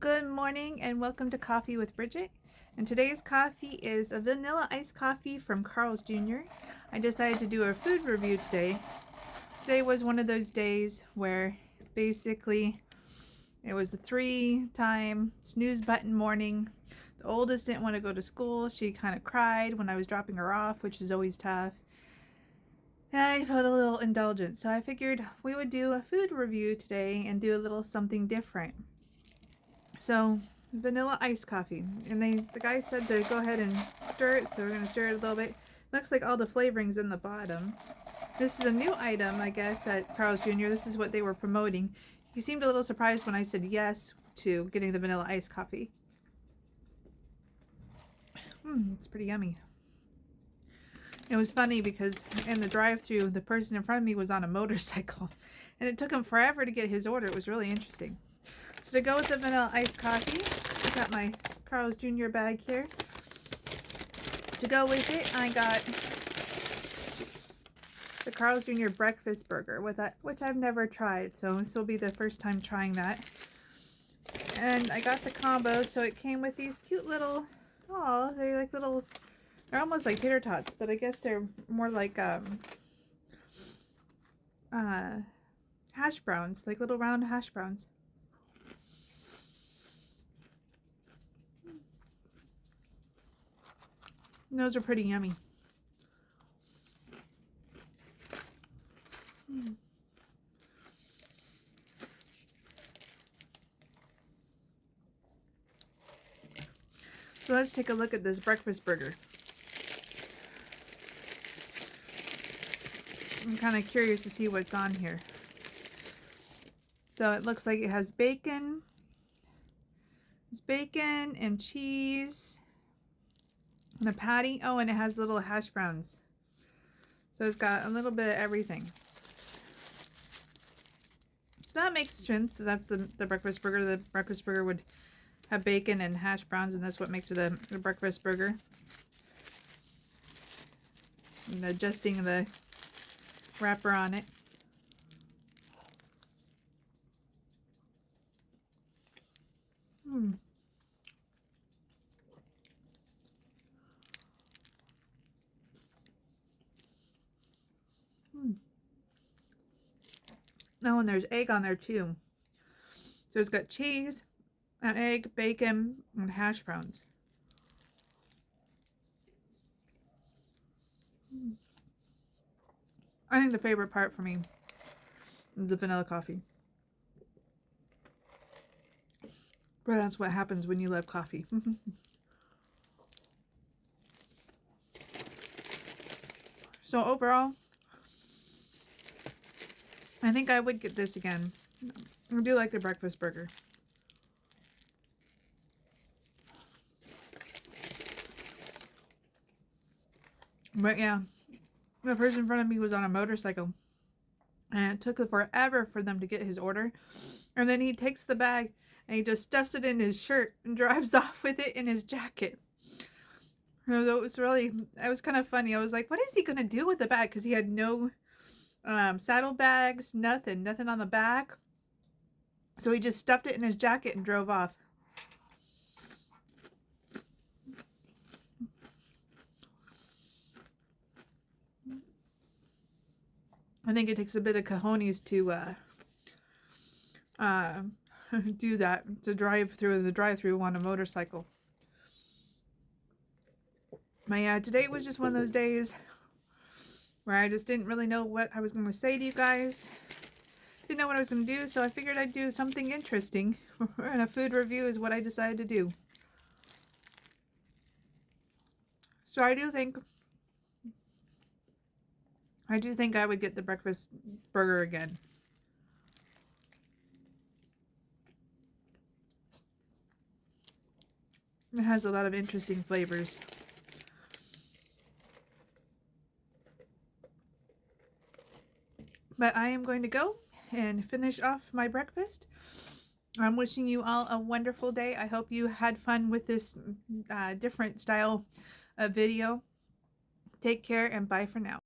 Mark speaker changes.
Speaker 1: Good morning and welcome to Coffee with Bridget. And today's coffee is a vanilla iced coffee from Carl's Jr. I decided to do a food review today. Today was one of those days where basically it was a 3-time snooze button morning. The oldest didn't want to go to school. She kind of cried when I was dropping her off, which is always tough. And I felt a little indulgent, so I figured we would do a food review today and do a little something different. So, vanilla iced coffee. And the guy said to go ahead and stir it, so we're going to stir it a little bit. Looks like all the flavorings in the bottom. This is a new item, I guess, at Carl's Jr. This is what they were promoting. He seemed a little surprised when I said yes to getting the vanilla iced coffee. It's pretty yummy. It was funny because in the drive-thru, the person in front of me was on a motorcycle. And it took him forever to get his order. It was really interesting. So to go with the vanilla iced coffee, I got my Carl's Jr. bag here. To go with it, I got the Carl's Jr. breakfast burger, which I've never tried. So this will be the first time trying that. And I got the combo, so it came with these cute little, they're like little, they're almost like tater tots, but I guess they're more like hash browns, like little round hash browns. And those are pretty yummy. So let's take a look at this breakfast burger. I'm kind of curious to see what's on here. So it looks like it has bacon. It's bacon and cheese and a patty. Oh, and it has little hash browns. So it's got a little bit of everything. So that makes sense. That's the breakfast burger. The breakfast burger would have bacon and hash browns, and that's what makes it the breakfast burger. And adjusting the wrapper on it. Oh, and there's egg on there too. So it's got cheese, an egg, bacon, and hash browns. I think the favorite part for me is the vanilla coffee. But that's what happens when you love coffee. So overall, I think I would get this again. I do like the breakfast burger. But yeah, the person in front of me was on a motorcycle. And it took forever for them to get his order. And then he takes the bag and he just stuffs it in his shirt and drives off with it in his jacket. It was kind of funny. I was like, what is he going to do with the bag? Because he had no saddlebags, nothing on the back. So he just stuffed it in his jacket and drove off. I think it takes a bit of cojones to do that, to drive through the drive-thru on a motorcycle. But yeah, today was just one of those days where I just didn't really know what I was going to say to you guys. Didn't know what I was going to do, so I figured I'd do something interesting. And a food review is what I decided to do. So I do think I would get the breakfast burger again. It has a lot of interesting flavors. But I am going to go and finish off my breakfast. I'm wishing you all a wonderful day. I hope you had fun with this different style of video. Take care and bye for now.